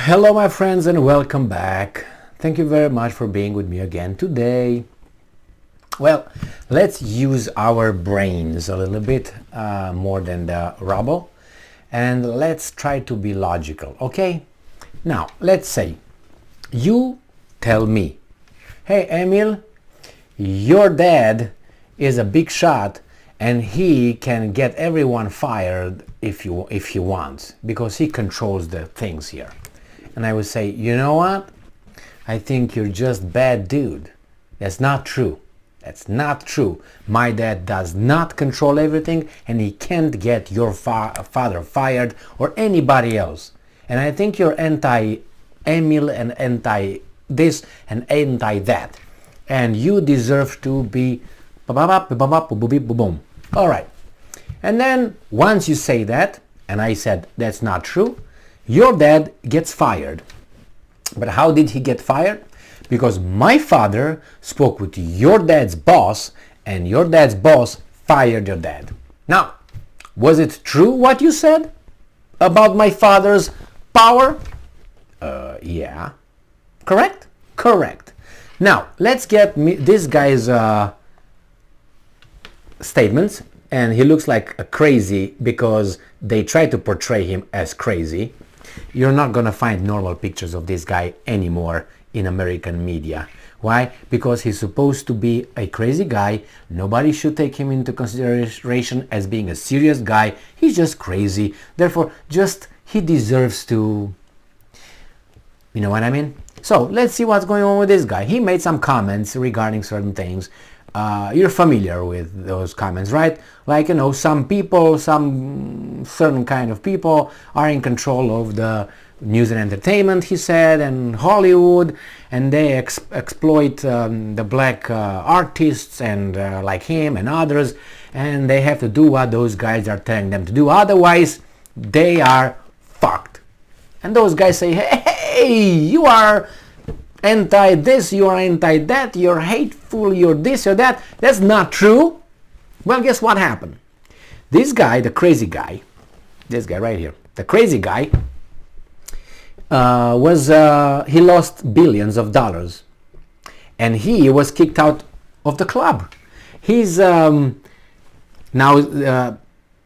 Hello my friends and welcome back. Thank you very much for being with me again today. Well, let's use our brains a little bit more than the rubble, and let's try to be logical, okay? Now, let's say you tell me, hey Emil, your dad is a big shot and he can get everyone fired if he wants, because he controls the things here. And I would say, you know what? I think you're just bad dude. That's not true. That's not true. My dad does not control everything, and he can't get your father fired or anybody else. And I think you're anti-Emil and anti-this and anti-that. And you deserve to be boom. All right. And then once you say that, and I said that's not true, your dad gets fired. But how did he get fired? Because my father spoke with your dad's boss, and your dad's boss fired your dad. Now, was it true what you said about my father's power? Yeah. Correct? Correct. Now, let's get this guy's statements, and he looks like a crazy because they try to portray him as crazy. You're not gonna find normal pictures of this guy anymore in American media. Why? Because he's supposed to be a crazy guy. Nobody should take him into consideration as being a serious guy. He's just crazy. Therefore, he deserves to, you know what I mean? So let's see what's going on with this guy. He made some comments regarding certain things. You're familiar with those comments, right? Like, you know, some people, some certain kind of people are in control of the news and entertainment, he said, and Hollywood, and they exploit the black artists and like him and others, and they have to do what those guys are telling them to do. Otherwise, they are fucked. And those guys say, hey, you are anti this, you are anti that, you're hateful, you're this or that. That's not true. Well, guess what happened? This guy, the crazy guy, this guy right here, the crazy guy, he lost billions of dollars, and he was kicked out of the club. He's now the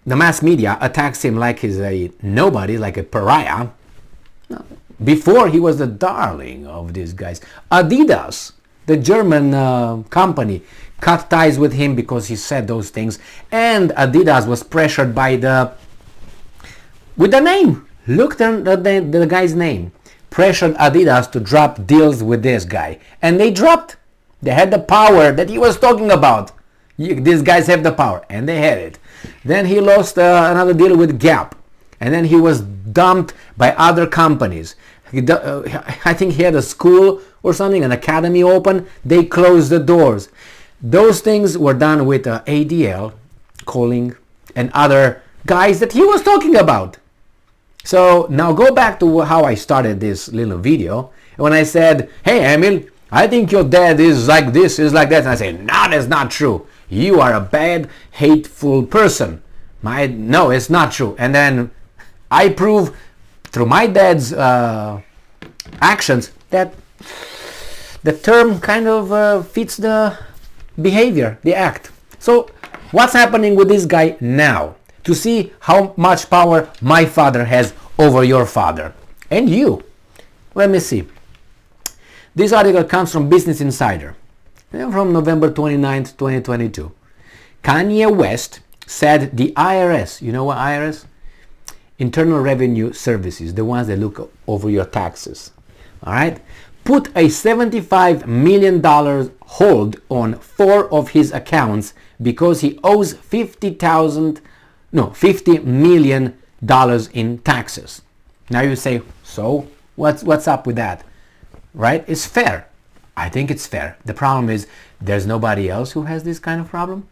mass media attacks him like he's a nobody, like a pariah. Before, he was the darling of these guys. Adidas, the German company, cut ties with him because he said those things, and Adidas was pressured by with the name. Look at the guy's name. Pressured Adidas to drop deals with this guy, and they dropped. They had the power that he was talking about. These guys have the power, and they had it. Then he lost another deal with Gap, and then he was dumped by other companies. I think he had a school or something, an academy open. They closed the doors. Those things were done with ADL, Calling, and other guys that he was talking about. So now go back to how I started this little video. When I said, hey Emil, I think your dad is like this, is like that. And I say, no, that's not true. You are a bad, hateful person. No, it's not true. And then I prove through my dad's actions that the term kind of fits the behavior, the act. So what's happening with this guy now? To see how much power my father has over your father and you. Let me see. This article comes from Business Insider from November 29th, 2022. Kanye West said the IRS, you know what IRS? Internal Revenue Services, the ones that look over your taxes, all right, put a $75 million hold on 4 of his accounts because he owes $50 million in taxes. Now you say, so what's up with that? Right? It's fair. I think it's fair. The problem is there's nobody else who has this kind of problem.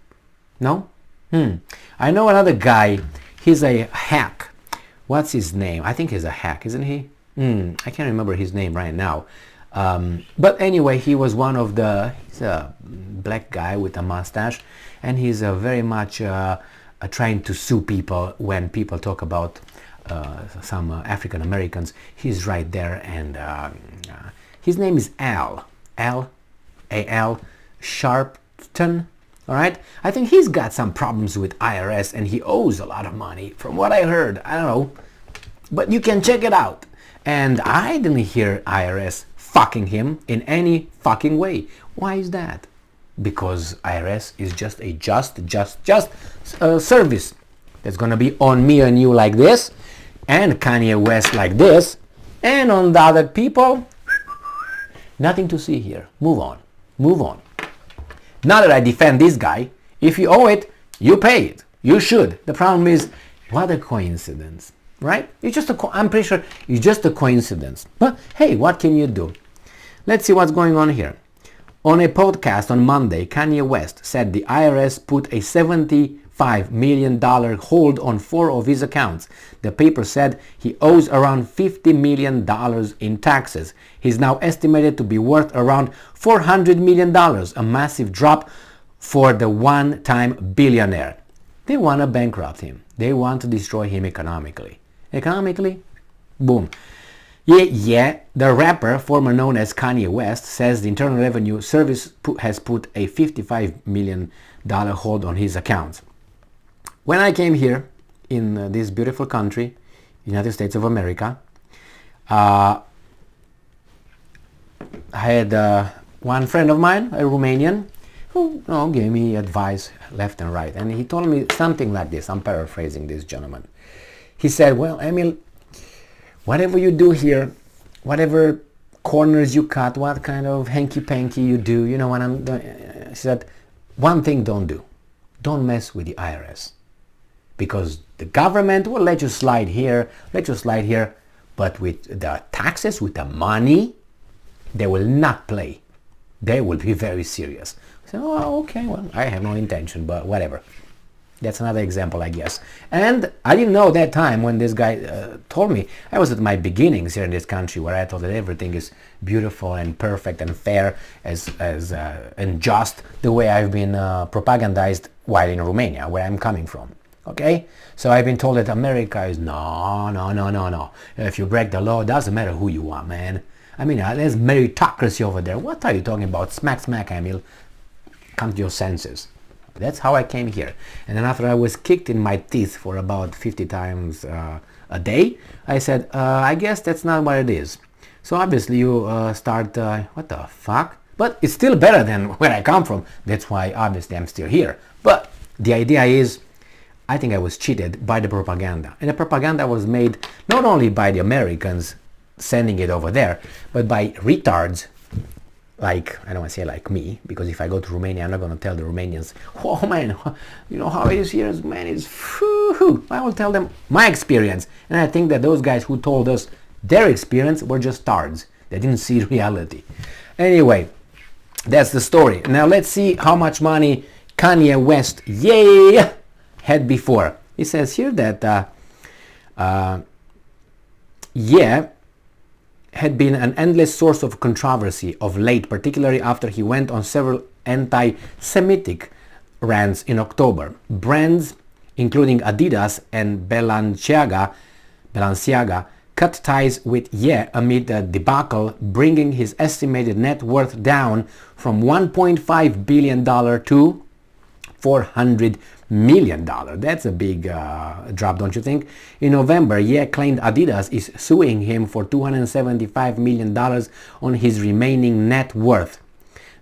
No? I know another guy. He's a hack. What's his name? I think he's a hack, isn't he? I can't remember his name right now. But anyway, he was one of he's a black guy with a mustache, and he's very much trying to sue people when people talk about some African Americans. He's right there, and his name is Al Sharpton. All right, I think he's got some problems with IRS, and he owes a lot of money, from what I heard. I don't know, but you can check it out. And I didn't hear IRS fucking him in any fucking way. Why is that? Because IRS is just a service that's gonna be on me and you like this, and Kanye West like this, and on the other people, nothing to see here. Move on. Not that I defend this guy. If you owe it, you pay it. You should. The problem is, what a coincidence, right? It's just I'm pretty sure it's just a coincidence. But hey, what can you do? Let's see what's going on here. On a podcast on Monday, Kanye West said the IRS put a $75 million hold on 4 of his accounts. The paper said he owes around $50 million in taxes. He's now estimated to be worth around $400 million, a massive drop for the one-time billionaire. They want to bankrupt him. They want to destroy him economically. Economically? Boom. Yeah, the rapper, formerly known as Kanye West, says the Internal Revenue Service has put a $55 million hold on his accounts. When I came here in this beautiful country, United States of America, I had one friend of mine, a Romanian, who gave me advice left and right. And he told me something like this. I'm paraphrasing this gentleman. He said, well, Emil, whatever you do here, whatever corners you cut, what kind of hanky-panky you do, you know what I'm doing? He said, one thing don't do. Don't mess with the IRS. Because the government will let you slide here, but with the taxes, with the money, they will not play. They will be very serious. So, oh, okay, well, I have no intention, but whatever. That's another example, I guess. And I didn't know that time when this guy told me. I was at my beginnings here in this country, where I thought that everything is beautiful and perfect and fair and just the way I've been propagandized while in Romania, where I'm coming from. Okay? So I've been told that America is no. If you break the law, it doesn't matter who you are, man. I mean, there's meritocracy over there. What are you talking about? Smack, Emil. Come to your senses. That's how I came here. And then after I was kicked in my teeth for about 50 times a day, I said, I guess that's not what it is. So obviously you start, what the fuck? But it's still better than where I come from. That's why obviously I'm still here. But the idea is, I think I was cheated by the propaganda. And the propaganda was made not only by the Americans sending it over there, but by retards like, I don't want to say like me, because if I go to Romania, I'm not going to tell the Romanians, oh man, you know how it is here, man, it's whew. I will tell them my experience. And I think that those guys who told us their experience were just tards. They didn't see reality. Anyway, that's the story. Now let's see how much money Kanye West, had before. He says here that, had been an endless source of controversy of late, particularly after he went on several anti-Semitic rants in October. Brands, including Adidas and Balenciaga, cut ties with Ye amid the debacle, bringing his estimated net worth down from $1.5 billion to $400 million. That's a big drop, don't you think? In November, Ye claimed Adidas is suing him for $275 million on his remaining net worth.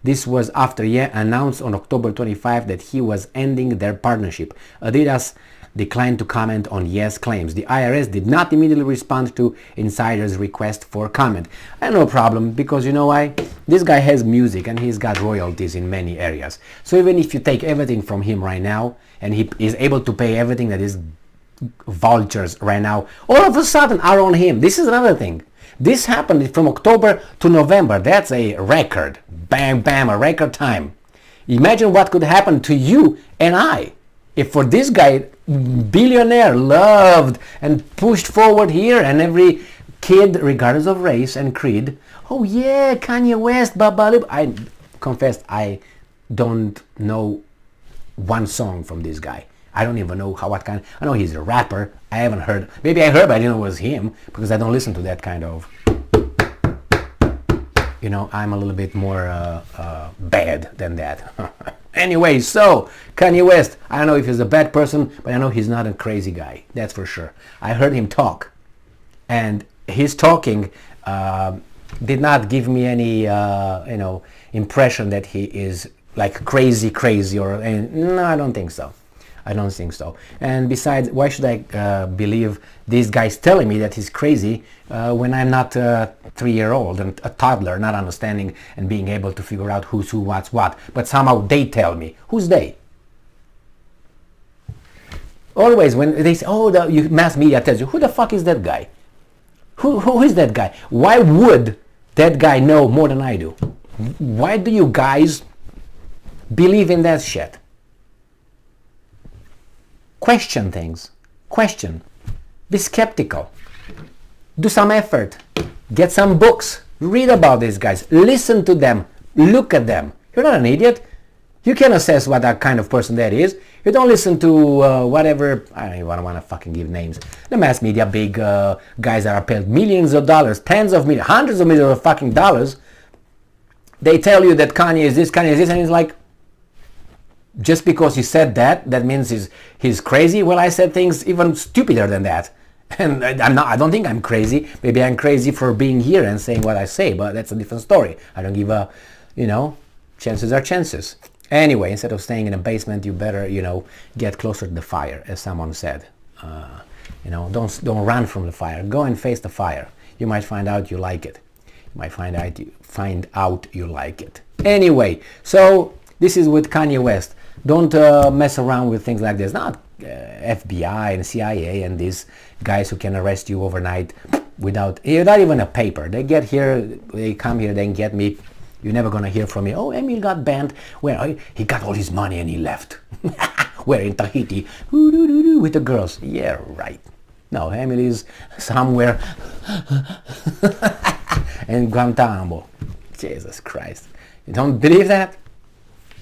This was after Ye announced on October 25 that he was ending their partnership. Adidas declined to comment on Ye's claims. The IRS did not immediately respond to insiders' request for comment. I have no problem, because you know why? This guy has music and he's got royalties in many areas. So even if you take everything from him right now and he is able to pay everything that is vultures right now, all of a sudden are on him. This is another thing. This happened from October to November. That's a record. Bam, bam, a record time. Imagine what could happen to you and I if for this guy, billionaire, loved and pushed forward here, and every kid, regardless of race and creed, oh yeah, Kanye West, babalib. I confess I don't know one song from this guy. I don't even know what kind. I know he's a rapper. I haven't heard. Maybe I heard, but I didn't know it was him because I don't listen to that kind of. You know, I'm a little bit more bad than that. Anyway, so Kanye West, I don't know if he's a bad person, but I know he's not a crazy guy. That's for sure. I heard him talk, and his talking did not give me any, impression that he is like crazy, no, I don't think so. I don't think so. And besides, why should I believe these guys telling me that he's crazy when I'm not a 3-year-old and a toddler, not understanding and being able to figure out who's who, what's what. But somehow they tell me. Who's they? Always when they say, oh, the mass media tells you, who the fuck is that guy? Who is that guy? Why would that guy know more than I do? Why do you guys believe in that shit? Question things. Question. Be skeptical. Do some effort. Get some books. Read about these guys. Listen to them. Look at them. You're not an idiot. You can assess what that kind of person that is. You don't listen to whatever, I don't even want to fucking give names. The mass media, big guys that are paid millions of dollars, tens of millions, hundreds of millions of fucking dollars. They tell you that Kanye is this, and it's like, just because he said that means he's crazy. Well, I said things even stupider than that. And I don't think I'm crazy. Maybe I'm crazy for being here and saying what I say, but that's a different story. I don't give a, chances are chances. Anyway, instead of staying in a basement, you better, get closer to the fire, as someone said. Don't run from the fire. Go and face the fire. You might find out you like it. You might find out you like it. Anyway, so this is with Kanye West. Don't mess around with things like this. Not FBI and CIA and these guys who can arrest you overnight without even a paper. They get here, they come here, they get me. You're never going to hear from me. Oh, Emil got banned. Well, he got all his money and he left. We're in Tahiti with the girls. Yeah, right. No, Emil is somewhere in Guantanamo. Jesus Christ. You don't believe that?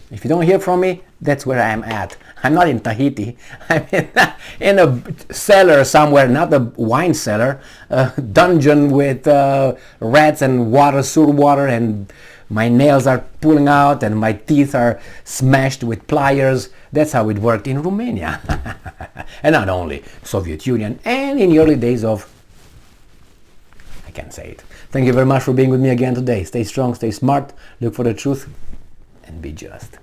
If you don't hear from me, that's where I'm at. I'm not in Tahiti. I'm in a cellar somewhere, not a wine cellar, a dungeon with rats and sewer water, and my nails are pulling out and my teeth are smashed with pliers. That's how it worked in Romania. And not only Soviet Union, and in the early days of, I can't say it. Thank you very much for being with me again today. Stay strong, stay smart, look for the truth, and be just.